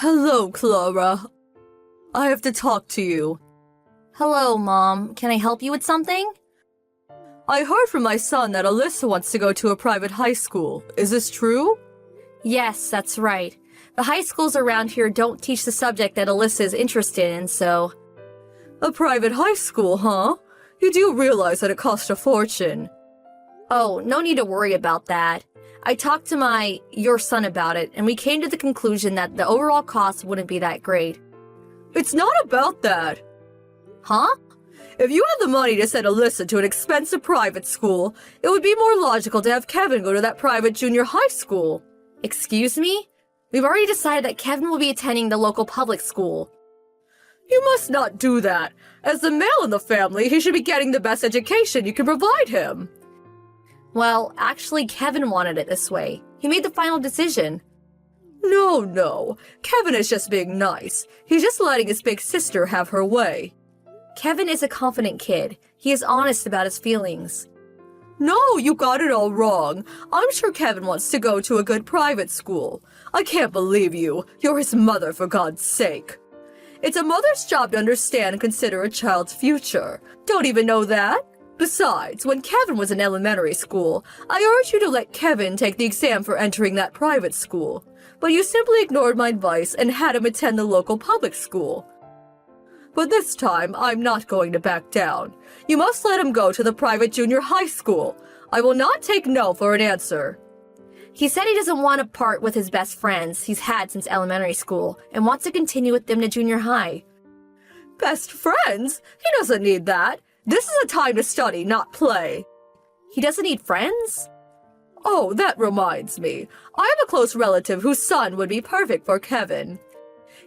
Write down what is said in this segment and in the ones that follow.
Hello, Clara. I have to talk to you. Hello, Mom. Can I help you with something? I heard from my son that Alyssa wants to go to a private high school. Is this true? Yes, that's right. The high schools around here don't teach the subject that Alyssa is interested in, so... A private high school, huh? You do realize that it costs a fortune. Oh, no need to worry about that. I talked to your son about it, and we came to the conclusion that the overall cost wouldn't be that great. It's not about that. Huh? If you have the money to send Alyssa to an expensive private school, it would be more logical to have Kevin go to that private junior high school. Excuse me? We've already decided that Kevin will be attending the local public school. You must not do that. As the male in the family, he should be getting the best education you can provide him. Well, actually, Kevin wanted it this way. He made the final decision. No. Kevin is just being nice. He's just letting his big sister have her way. Kevin is a confident kid. He is honest about his feelings. No, you got it all wrong. I'm sure Kevin wants to go to a good private school. I can't believe you. You're his mother, for God's sake. It's a mother's job to understand and consider a child's future. Don't even know that? Besides, when Kevin was in elementary school, I urged you to let Kevin take the exam for entering that private school. But you simply ignored my advice and had him attend the local public school. But this time, I'm not going to back down. You must let him go to the private junior high school. I will not take no for an answer. He said he doesn't want to part with his best friends he's had since elementary school and wants to continue with them to junior high. Best friends? He doesn't need that. This is a time to study, not play. He doesn't need friends? Oh, that reminds me. I have a close relative whose son would be perfect for Kevin.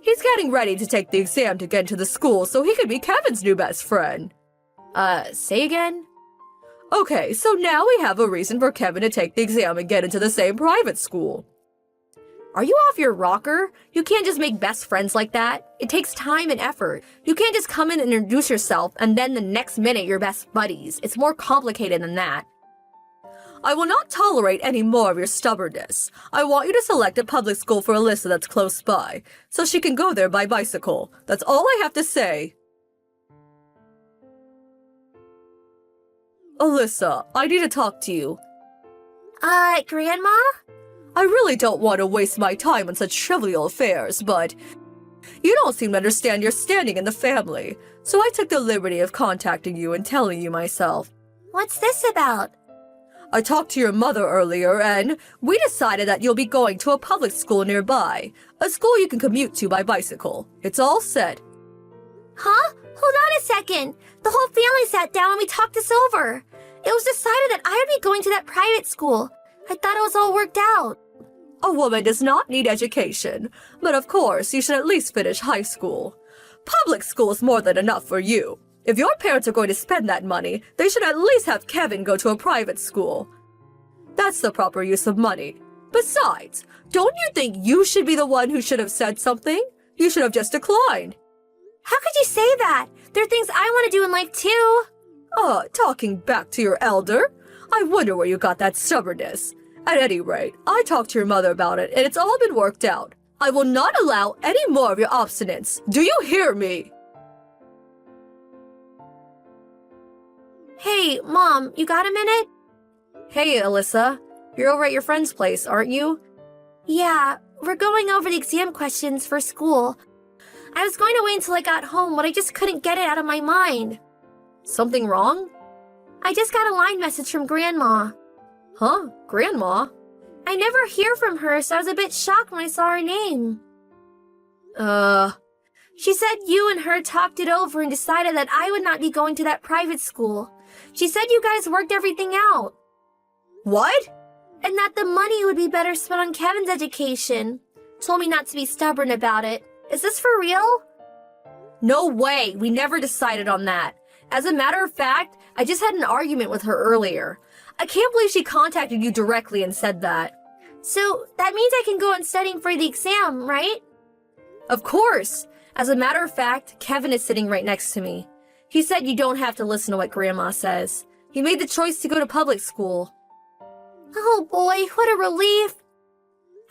He's getting ready to take the exam to get into the school so he could be Kevin's new best friend. Say again? Okay, so now we have a reason for Kevin to take the exam and get into the same private school. Are you off your rocker? You can't just make best friends like that. It takes time and effort. You can't just come in and introduce yourself and then the next minute you're best buddies. It's more complicated than that. I will not tolerate any more of your stubbornness. I want you to select a public school for Alyssa that's close by, so she can go there by bicycle. That's all I have to say. Alyssa, I need to talk to you. Grandma? I really don't want to waste my time on such trivial affairs, but you don't seem to understand your standing in the family, so I took the liberty of contacting you and telling you myself. What's this about? I talked to your mother earlier, and we decided that you'll be going to a public school nearby, a school you can commute to by bicycle. It's all set. Huh? Hold on a second. The whole family sat down and we talked this over. It was decided that I would be going to that private school. I thought it was all worked out. A woman does not need education, but of course you should at least finish high school. Public school is more than enough for you. If your parents are going to spend that money, they should at least have Kevin go to a private school. That's the proper use of money. Besides, don't you think you should be the one who should have said something? You should have just declined. How could you say that? There are things I want to do in life too. Talking back to your elder? I wonder where you got that stubbornness. At any rate, I talked to your mother about it, and it's all been worked out. I will not allow any more of your obstinance. Do you hear me? Hey, Mom, you got a minute? Hey, Alyssa. You're over at your friend's place, aren't you? Yeah, we're going over the exam questions for school. I was going to wait until I got home, but I just couldn't get it out of my mind. Something wrong? I just got a line message from Grandma. Huh? Grandma? I never hear from her, so I was a bit shocked when I saw her name. She said you and her talked it over and decided that I would not be going to that private school. She said you guys worked everything out. What? And that the money would be better spent on Kevin's education. Told me not to be stubborn about it. Is this for real? No way. We never decided on that. As a matter of fact, I just had an argument with her earlier. I can't believe she contacted you directly and said that. So that means I can go on studying for the exam, right? Of course. As a matter of fact, Kevin is sitting right next to me. He said you don't have to listen to what Grandma says. He made the choice to go to public school. Oh boy, what a relief.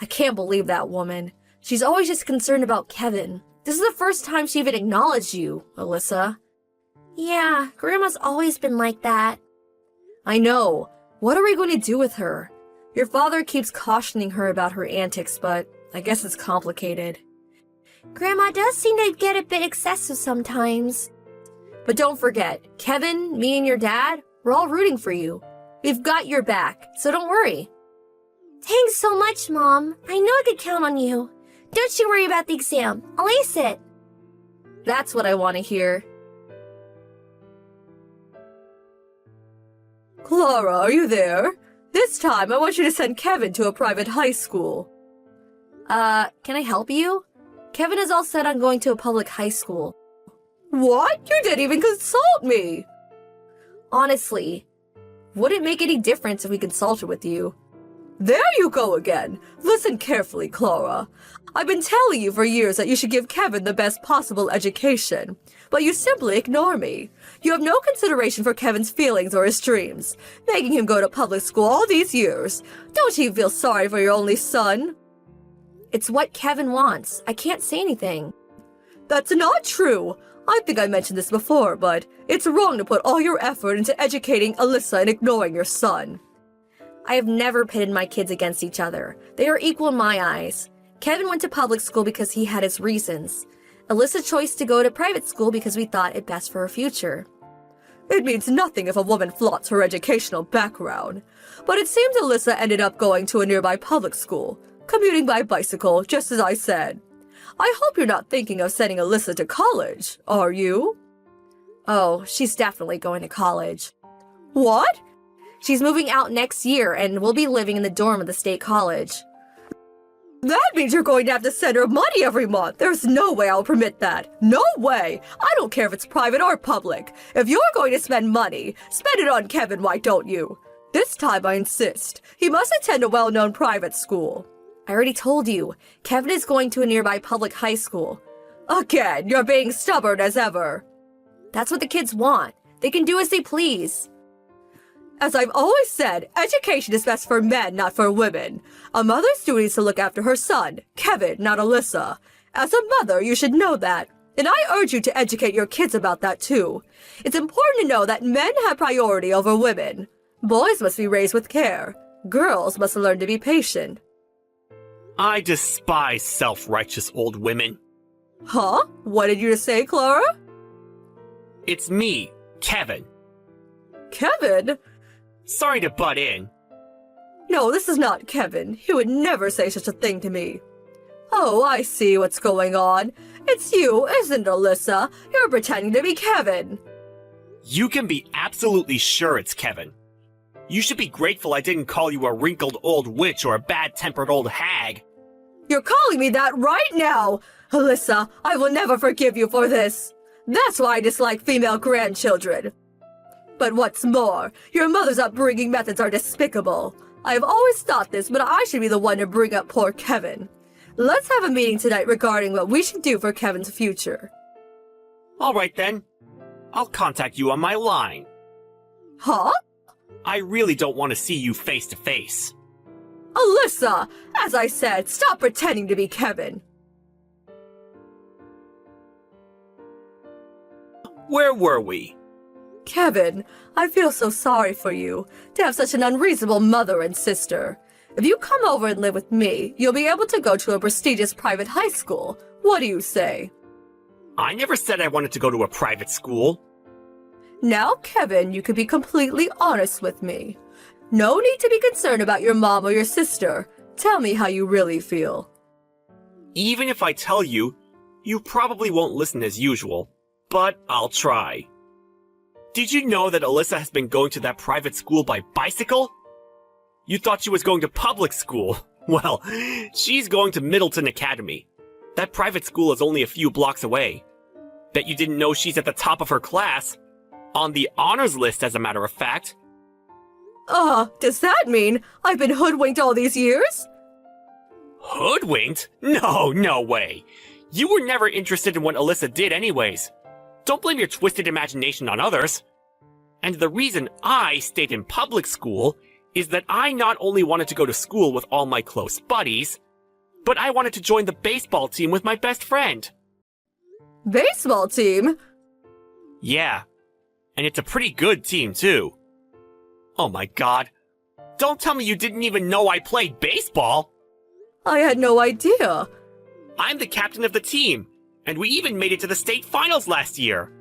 I can't believe that woman. She's always just concerned about Kevin. This is the first time she even acknowledged you, Alyssa. Yeah, Grandma's always been like that. I know. What are we going to do with her? Your father keeps cautioning her about her antics, but I guess it's complicated. Grandma does seem to get a bit excessive sometimes. But don't forget, Kevin, me, and your dad, we're all rooting for you. We've got your back, so don't worry. Thanks so much, Mom. I know I could count on you. Don't you worry about the exam. I'll ace it. That's what I want to hear. Clara, are you there? This time I want you to send Kevin to a private high school. Can I help you? Kevin is all set on going to a public high school. What? You didn't even consult me! Honestly, would it make any difference if we consulted with you? There you go again. Listen carefully, Clara. I've been telling you for years that you should give Kevin the best possible education, but you simply ignore me. You have no consideration for Kevin's feelings or his dreams, making him go to public school all these years. Don't you feel sorry for your only son? It's what Kevin wants. I can't say anything. That's not true. I think I mentioned this before, but it's wrong to put all your effort into educating Alyssa and ignoring your son. I have never pitted my kids against each other. They are equal in my eyes. Kevin went to public school because he had his reasons. Alyssa chose to go to private school because we thought it best for her future. It means nothing if a woman flaunts her educational background. But it seems Alyssa ended up going to a nearby public school, commuting by bicycle, just as I said. I hope you're not thinking of sending Alyssa to college, are you? Oh, she's definitely going to college. What? She's moving out next year and will be living in the dorm of the state college. That means you're going to have to send her money every month. There's no way I'll permit that. No way. I don't care if it's private or public. If you're going to spend money, spend it on Kevin, why don't you? This time I insist. He must attend a well-known private school. I already told you. Kevin is going to a nearby public high school. Again, you're being stubborn as ever. That's what the kids want. They can do as they please. As I've always said, education is best for men, not for women. A mother's duty is to look after her son, Kevin, not Alyssa. As a mother, you should know that. And I urge you to educate your kids about that too. It's important to know that men have priority over women. Boys must be raised with care. Girls must learn to be patient. I despise self-righteous old women. Huh? What did you just say, Clara? It's me, Kevin. Kevin? Sorry to butt in. No, this is not Kevin. He would never say such a thing to me. Oh, I see what's going on. It's you, isn't it, Alyssa? You're pretending to be Kevin. You can be absolutely sure it's Kevin. You should be grateful I didn't call you a wrinkled old witch or a bad-tempered old hag. You're calling me that right now! Alyssa, I will never forgive you for this. That's why I dislike female grandchildren. But what's more, your mother's upbringing methods are despicable. I have always thought this, but I should be the one to bring up poor Kevin. Let's have a meeting tonight regarding what we should do for Kevin's future. All right then. I'll contact you on my line. Huh? I really don't want to see you face to face. Alyssa, as I said, stop pretending to be Kevin. Where were we? Kevin, I feel so sorry for you, to have such an unreasonable mother and sister. If you come over and live with me, you'll be able to go to a prestigious private high school. What do you say? I never said I wanted to go to a private school. Now, Kevin, you can be completely honest with me. No need to be concerned about your mom or your sister. Tell me how you really feel. Even if I tell you, you probably won't listen as usual, but I'll try. Did you know that Alyssa has been going to that private school by bicycle? You thought she was going to public school. Well, she's going to Middleton Academy. That private school is only a few blocks away. Bet you didn't know she's at the top of her class. On the honors list, as a matter of fact. Does that mean I've been hoodwinked all these years? Hoodwinked? No way. You were never interested in what Alyssa did anyways. Don't blame your twisted imagination on others. And the reason I stayed in public school is that I not only wanted to go to school with all my close buddies, but I wanted to join the baseball team with my best friend. Baseball team? Yeah, and it's a pretty good team, too. Oh my god. Don't tell me you didn't even know I played baseball! I had no idea. I'm the captain of the team, and we even made it to the state finals last year.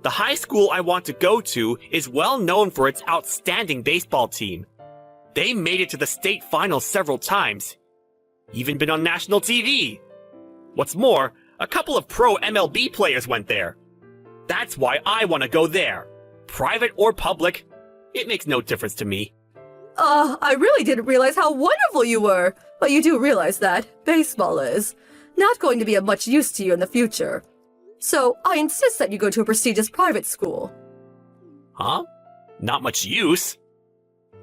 The high school I want to go to is well known for its outstanding baseball team. They made it to the state finals several times, even been on national TV. What's more, a couple of pro MLB players went there. That's why I want to go there. Private or public, it makes no difference to me. I really didn't realize how wonderful you were. But you do realize that baseball is not going to be of much use to you in the future. So I insist that you go to a prestigious private school. Huh? Not much use?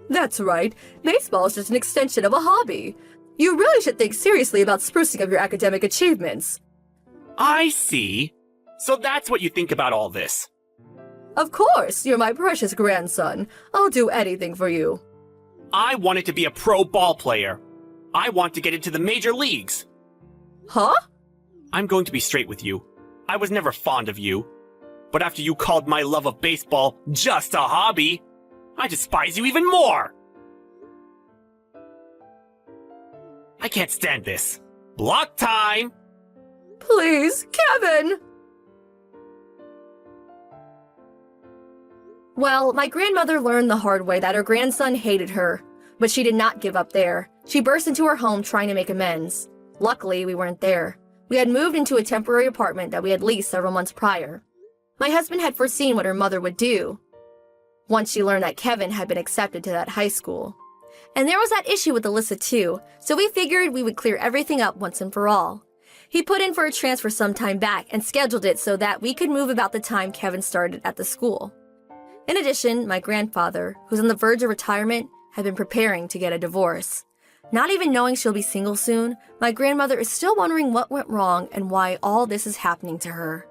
That's right. Baseball is just an extension of a hobby. You really should think seriously about sprucing up your academic achievements. I see. So that's what you think about all this. Of course, you're my precious grandson. I'll do anything for you. I wanted to be a pro ball player. I want to get into the major leagues. Huh? I'm going to be straight with you. I was never fond of you. But after you called my love of baseball just a hobby, I despise you even more! I can't stand this. Block time! Please, Kevin! Well, my grandmother learned the hard way that her grandson hated her, but she did not give up there. She burst into her home trying to make amends. Luckily, we weren't there. We had moved into a temporary apartment that we had leased several months prior. My husband had foreseen what her mother would do once she learned that Kevin had been accepted to that high school. And there was that issue with Alyssa too, so we figured we would clear everything up once and for all. He put in for a transfer some time back and scheduled it so that we could move about the time Kevin started at the school. In addition, my grandfather, who's on the verge of retirement, had been preparing to get a divorce. Not even knowing she'll be single soon, my grandmother is still wondering what went wrong and why all this is happening to her.